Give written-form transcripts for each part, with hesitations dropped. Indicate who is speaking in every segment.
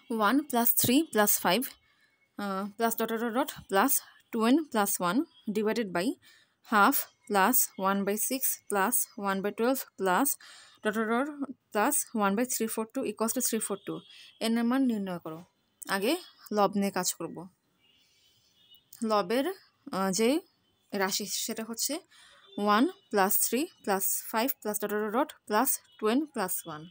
Speaker 1: 1 plus 3 plus 5 plus dot dot dot dot plus 2n plus 1 divided by half plus 1 by 6 plus 1 by 12 plus dot dot dot plus 1 by 342 equals to 342 এর মান নির্ণয় করো। আগে লব নিয়ে কাজ করব। লবের যে রাশি সেটা হচ্ছে 1 plus 3 plus 5 plus dot dot dot plus 2n plus 1।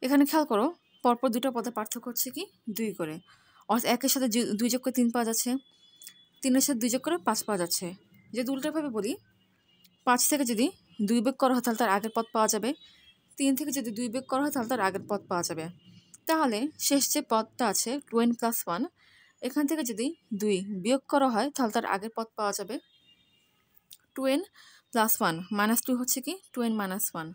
Speaker 1: এখানে খেয়াল করো পরপর দুটো পদের পার্থক্য হচ্ছে কি 2 করে, অর্থাৎ একের সাথে 2 যোগ করে 3 পাওয়া যাচ্ছে, 3-এর সাথে 2 যোগ করে 5 পাওয়া যাচ্ছে। যদি উল্টাভাবে বলি 5 থেকে যদি 2 বিয়োগ করা হয় তাহলে তার আগের পদ পাওয়া যাবে, 3 থেকে যদি 2 বিয়োগ করা হয় তাহলে তার আগের পদ পাওয়া যাবে। তাহলে শেষ যে পদটা আছে 2n plus 1, এখান থেকে যদি 2 বিয়োগ করা হয় তাহলে তার আগের পদ পাওয়া যাবে 2n plus 1 minus 2 হচ্ছে কি 2n minus 1।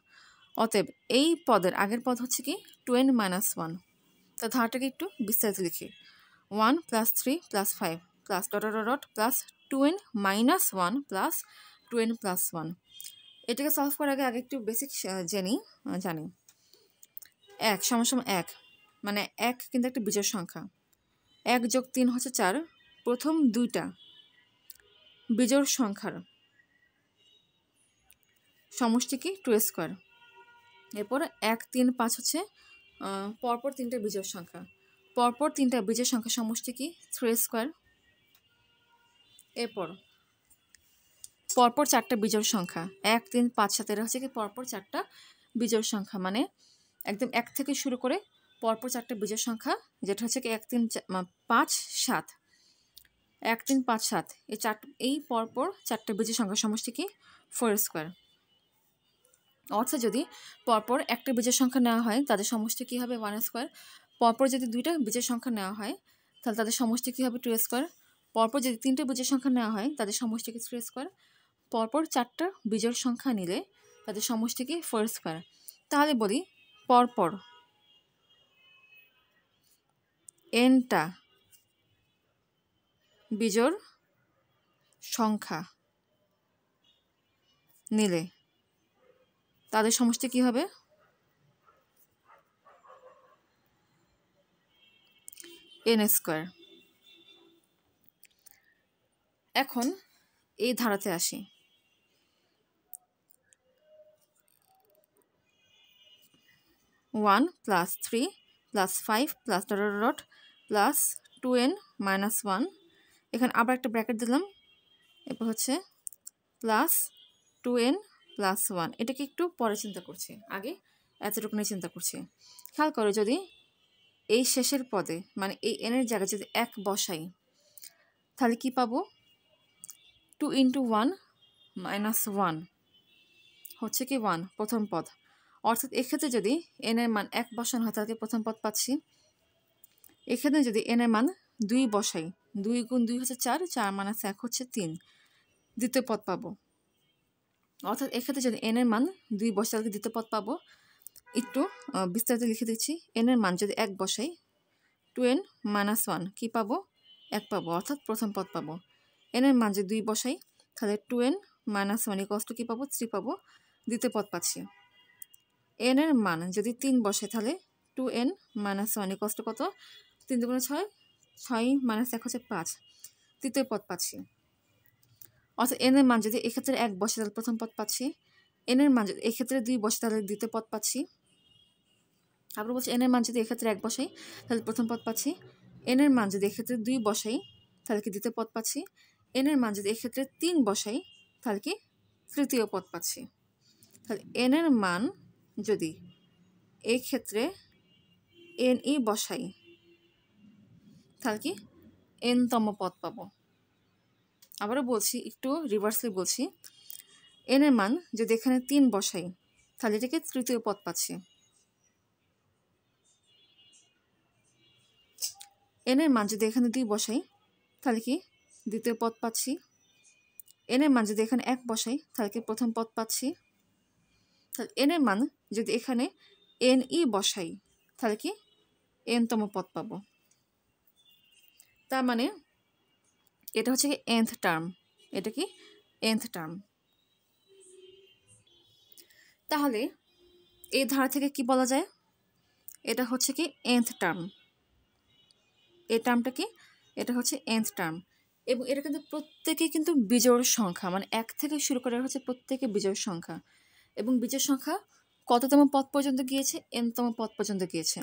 Speaker 1: অতএব এই পদের আগের পদ হচ্ছে কি 2n minus 1। তা ধারাটাকে একটু বিস্তারিত লিখি। 1 plus 3 plus 5 plus dot dot dot plus 2n minus 1 plus 2n plus 1। এটাকে সলভ করার আগে একটু বেসিক জানি 1 সমান সমান 1, মানে 1 কিন্তু একটা বিজোড় সংখ্যা। 1 যোগ 3 হচ্ছে 4, প্রথম দুইটা বিজোড় সংখ্যার সমষ্টি কি 2 স্কোয়ার। এরপর 1 3 5 হচ্ছে পরপর তিনটা বিজোড় সংখ্যা, পরপর তিনটা বিজোড় সংখ্যা সমষ্টি কি 3 স্কোয়ার। এরপর পরপর 4টা বিজোড় সংখ্যা 1 3 5 7, এরা হচ্ছে কি পরপর 4টা বিজোড় সংখ্যা, মানে একদম 1 থেকে শুরু করে পরপর 4টা বিজোড় সংখ্যা, যেটা হচ্ছে কি 1 3 5 7, 1 3 5 7 এই পরপর 4টা বিজোড় সংখ্যা সমষ্টি কি 4 স্কোয়ার। অর্থাৎ যদি পরপর একটা বিজোড় সংখ্যা নেওয়া হয় তাদের সমষ্টি কী হবে 1 স্কোয়ার, পরপর যদি দুইটা বিজোড় সংখ্যা নেওয়া হয় তাহলে তাদের সমষ্টি কী হবে 2 স্কোয়ার, পরপর যদি 3টে বিজোড় সংখ্যা নেওয়া হয় তাদের সমষ্টি কি 3 স্কোয়ার, পরপর 4টা বিজোড় সংখ্যা নিলে তাদের সমষ্টি কি 4 স্কোয়ার। তাহলে বলি পরপর nটা বিজোড় সংখ্যা নিলে তাদের সমষ্টি কী হবে n স্কোয়ার। এখন এই ধারাতে আসি। 1 plus 3 plus 5 plus dot dot dot plus 2n minus 1, এখানে আবার একটা ব্র্যাকেট দিলাম, এরপর হচ্ছে প্লাস 2n plus 1। এটাকে একটু পরে চিন্তা করছি, আগে এতটুকু নিয়ে চিন্তা করছি। খেয়াল করো যদি এই শেষের পদে মানে এই n-এর জায়গায় যদি 1 বসাই তাহলে কি পাবো 2 into 1 minus 1 হচ্ছে কি 1 প্রথম পদ। অর্থাৎ এক্ষেত্রে যদি n-এর মান 1 বসানো হয় তাহলে প্রথম পদ পাচ্ছি। এখানে যদি n-এর মান 2 বসাই, 2 গুণ 2 হচ্ছে 4, 4 মাইনাস 1 হচ্ছে 3, দ্বিতীয় পদ পাবো। অর্থাৎ এক্ষেত্রে যদি n-এর মান 2 বসাই তাহলে দ্বিতীয় পদ পাবো। একটু বিস্তারিত লিখে দিচ্ছি। n-এর মান যদি 1 বসাই 2n minus 1 কী পাবো 1 পাবো, অর্থাৎ প্রথম পদ পাবো। n-এর মান যদি 2 বসাই তাহলে 2n minus 1 equals to কী পাবো 3 পাবো, দ্বিতীয় পদ পাচ্ছি। n-এর মান যদি 3 বসাই তাহলে 2n minus 1 equals to কত 3 2 6, 6 minus 1 হচ্ছে 5, তৃতীয় পদ পাচ্ছি। অর্থাৎ n-এর মান যদি এক্ষেত্রে 1 বসে তাহলে প্রথম পদ পাচ্ছি, n-এর মান যদি এক্ষেত্রে 2 বসে তাহলে দ্বিতীয় পদ পাচ্ছি। আবার বলছি n-এর মান যদি এক্ষেত্রে 1 বসাই তাহলে প্রথম পদ পাচ্ছি, n-এর মান যদি এক্ষেত্রে 2 বসাই তাহলে কি দ্বিতীয় পদ পাচ্ছি, n-এর মান যদি এক্ষেত্রে 3 বসাই তাহলে কি তৃতীয় পদ পাচ্ছি। তাহলে n-এর মান যদি এই ক্ষেত্রে n-ই বসাই তাহলে কি n-তম পদ পাবো। আবারও বলছি, একটু রিভার্সলি বলছি, n-এর মান যদি এখানে 3 বসাই তাহলে এটাকে তৃতীয় পদ পাচ্ছি। n-এর মান যদি এখানে 2 বসাই তাহলে কি দ্বিতীয় পদ পাচ্ছি। n-এর মান যদি এখানে 1 বসাই তাহলে কি প্রথম পদ পাচ্ছি। তাহলে n-এর মান যদি এখানে n-ই বসাই তাহলে কি n-তম পদ পাবো। তার মানে এটা হচ্ছে কি nth টার্ম, এটা কি nth টার্ম। তাহলে এই ধারা থেকে কি বলা যায়, এটা হচ্ছে কি nth টার্ম। এই টার্মটা কি, এটা হচ্ছে nth টার্ম, এবং এটা কিন্তু প্রত্যেকেই কিন্তু বিজোড় সংখ্যা, মানে 1 থেকে শুরু করে হচ্ছে প্রত্যেকে বিজোড় সংখ্যা, এবং বিজোড় সংখ্যা কততম পদ পর্যন্ত গিয়েছে, nতম পদ পর্যন্ত গিয়েছে।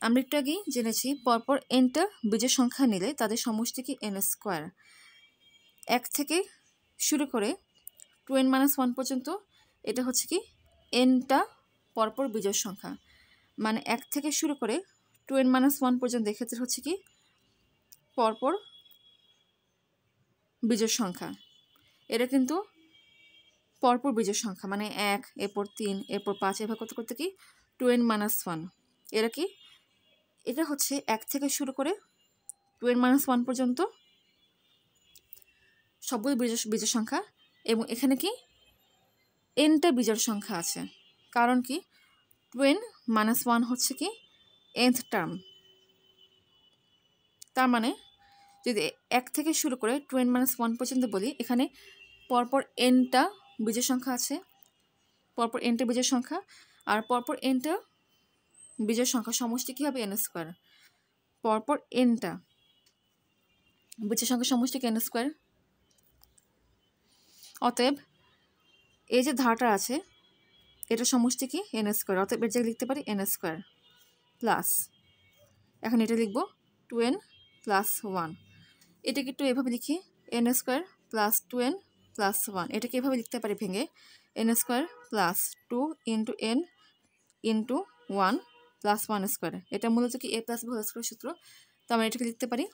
Speaker 1: আমরা একটু আগেই জেনেছি পরপর nটা বিজোড় সংখ্যা নিলে তাদের সমষ্টি কি n স্কোয়ার। 1 থেকে শুরু করে 2n-1 পর্যন্ত এটা হচ্ছে কি nটা পরপর বিজোড় সংখ্যা, মানে 1 থেকে শুরু করে 2n-1 পর্যন্ত এক্ষেত্রে হচ্ছে কি পরপর বিজোড় সংখ্যা। এটা কিন্তু পরপর বিজোড় সংখ্যা, মানে 1, এরপর 3, এরপর 5, এভাবে করতে করতে কি 2n-1। এরা কি, এটা হচ্ছে 1 থেকে শুরু করে 2n-1 পর্যন্ত সবগুলো বিজোড় সংখ্যা, এবং এখানে কি nটা বিজোড় সংখ্যা আছে, কারণ কি 2n-1 হচ্ছে কি nth টার্ম। তার মানে যদি 1 থেকে শুরু করে 2n-1 পর্যন্ত বলি, এখানে পরপর nটা বিজোড় সংখ্যা আছে, পরপর nটা বিজোড় সংখ্যা, আর পরপর nটা বিজোড় সংখ্যা সমষ্টি কী হবে n স্কোয়ার। পরপর nটা বিজোড় সংখ্যা সমষ্টি কি n স্কোয়ার। অতএব এই যে ধারটা আছে এটা সমষ্টি কি n স্কোয়ার, অতএব এর জায়গায় লিখতে পারি n স্কোয়ার প্লাস, এখন এটা লিখব 2n+1। এটাকে একটু এভাবে লিখি n square plus 2n plus 1, এটাকে এভাবে লিখতে পারি ভেঙে n square plus 2 into n into 1 plus 1 square. এটা মূলত কি a plus b whole square সূত্র, তো আমরা এটাকে লিখতে পারি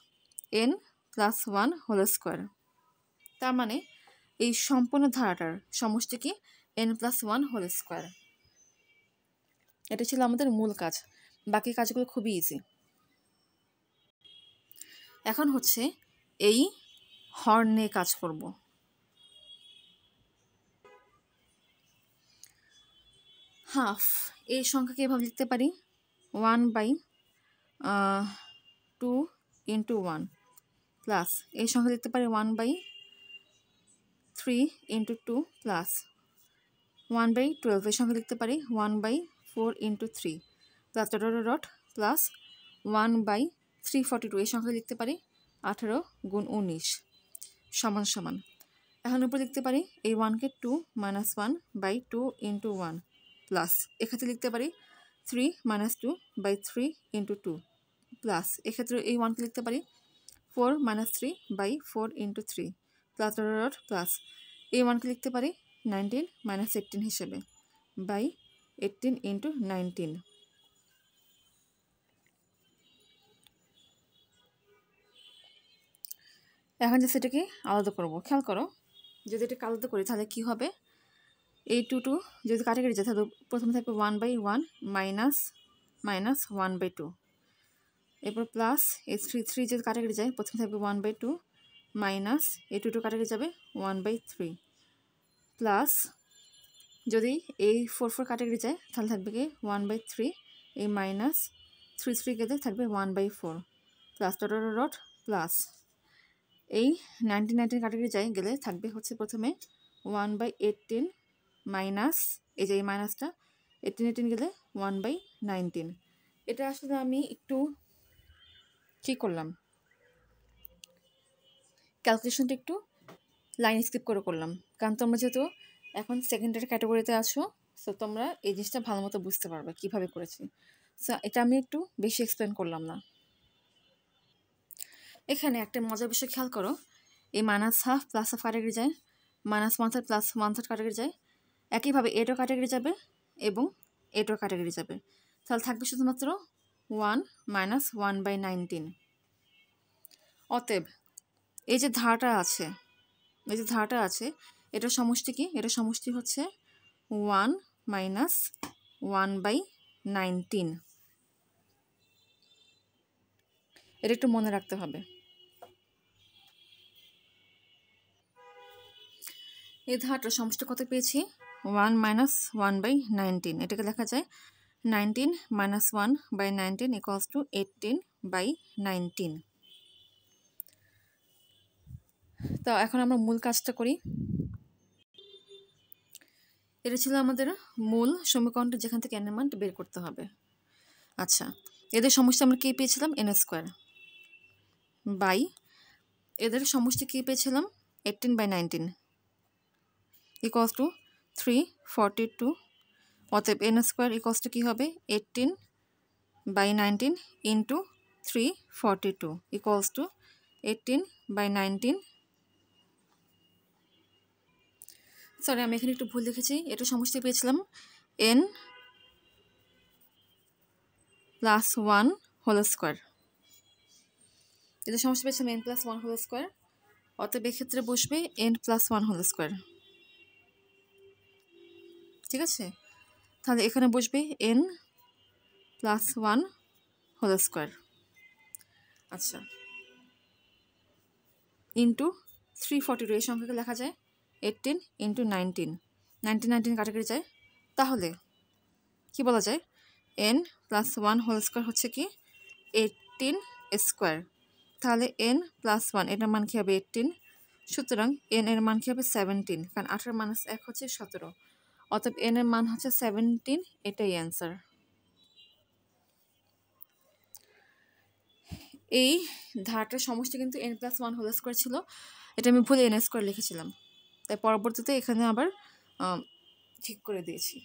Speaker 1: n+1 হোল স্কোয়ার। তার মানে এই সম্পূর্ণ ধারাটার সমষ্টি কি n+1 হোল স্কোয়ার। এটা ছিল আমাদের মূল কাজ, বাকি কাজগুলো খুবই ইজি। এখন হচ্ছে এই হর নিয়ে কাজ করব। হাফ এই সংখ্যাকে এভাবে লিখতে পারি 1/2 ইন্টু 1 প্লাস এই সংখ্যা লিখতে পারি 1/3 ইন্টু 2 প্লাস 1/12 এই সংখ্যা লিখতে পারি 1/4 ইন্টু 3 প্লাস ডট প্লাস 1/342 এই সংখ্যা লিখতে পারি 18 গুণ 19 সমান সমান। এখন উপরে লিখতে পারি এই 1কে 2-1/2 ইন্টু 1 প্লাস এক্ষেত্রে লিখতে পারি 3-2/3 ইন্টু 2 প্লাস এক্ষেত্রে এই 1কে লিখতে পারি 4-3/4 ইন্টু 3 প্লাস ডট প্লাস এই 1কে লিখতে পারি 19-18 হিসেবে বাই 18 ইন্টু 19। এখন যে সেটাকে আলাদা করবো, খেয়াল করো যদি এটাকে আলাদা করি তাহলে কী হবে, এই 2 যদি কাটাকাটি যায় তাহলে প্রথমে থাকবে 1/1 মাইনাস 1/2, এরপর প্লাস এই 3 যদি কাটাকাটি যায় প্রথমে থাকবে 1/2 মাইনাস এই 2 কাটাকাটি যাবে 1/3, প্লাস যদি এই 4 কাটাকাটি যায় তাহলে থাকবে কি 1/3, এই মাইনাস 3 গেলে থাকবে 1/4 প্লাস ডট প্লাস এই 19 কাটাকাটি যায় গেলে থাকবে হচ্ছে প্রথমে 1/18 মাইনাস এই যে এই মাইনাসটা 18 গেলে 1/19। এটা আসলে আমি একটু কী করলাম, ক্যালকুলেশনটা একটু লাইন স্কিপ করে করলাম, কারণ তোমরা যেহেতু এখন সেকেন্ডারি ক্যাটাগরিতে আছো সো তোমরা এই জিনিসটা ভালো মতো বুঝতে পারবে কীভাবে করেছি। সো এটা আমি একটু বেশি এক্সপ্লেন করলাম না। এখানে একটা মজার বিষয় খেয়াল করো, এই -1/2 +1/2 কাটাকাটি যায়, -1/3 +1/3 কাটাকাটি যায়, একইভাবে এটাও কাটাকাটি যাবে এবং এটাও কাটাকাটি যাবে, তাহলে থাকবে শুধুমাত্র 1 - 1/19। অতএব এই যে ধারাটা আছে, এই যে ধারাটা আছে এটার সমষ্টি কি, এটার সমষ্টি হচ্ছে 1 - 1/19। এটা একটু মনে রাখতে হবে। এই ধারাটার সমষ্টি কত পেয়েছি 1 - 1/19, এটাকে লেখা যায় 19 - 1/19 ইকুয়ালস টু 18/19। তো এখন আমরা মূল কাজটা করি। এটা ছিল আমাদের মূল সমীকরণটা যেখান থেকে n এর মান বের করতে হবে। আচ্ছা, এদের সমস্যা আমরা কী পেয়েছিলাম n স্কোয়ার। বাই এদের সমষ্টি কী পেয়েছিলাম 18/19 ইকুয়ালস টু 342 অতএব n স্কোয়ার ইকুয়ালস টু কী হবে 18/19 ইন্টু 342 ইকুয়ালস টু 18/19 সরি আমি এখানে একটু ভুল লিখেছি এটা সমষ্টি পেয়েছিলাম n প্লাস 1 হোল স্কোয়ার এটা সমষ্টি পেয়েছিলাম n প্লাস 1 হোল স্কোয়ার অতএব এক্ষেত্রে বসবে n প্লাস 1 হোল স্কোয়ার ঠিক আছে তাহলে এখানে বসবে n প্লাস 1 হোল স্কোয়ার আচ্ছা ইন্টু 342 এই সংখ্যাকে লেখা যায় 18 ইন্টু 19 কাটাকাটি যায় তাহলে কি বলা যায় n প্লাস 1 হোল স্কোয়ার হচ্ছে কি 18 স্কোয়ার তাহলে n প্লাস 1 এটার মান কী হবে 18 সুতরাং n এর মান কী হবে 17 কারণ 18 মাইনাস 1 হচ্ছে 17 অতএব n এর মান হচ্ছে 17 এটাই অ্যান্সার এই ধারটার সমষ্টি কিন্তু n প্লাস 1 হোল স্কোয়ার ছিল এটা আমি ভুলে n স্কোয়ার লিখেছিলাম তাই পরবর্তীতে এখানে আবার ঠিক করে দিয়েছি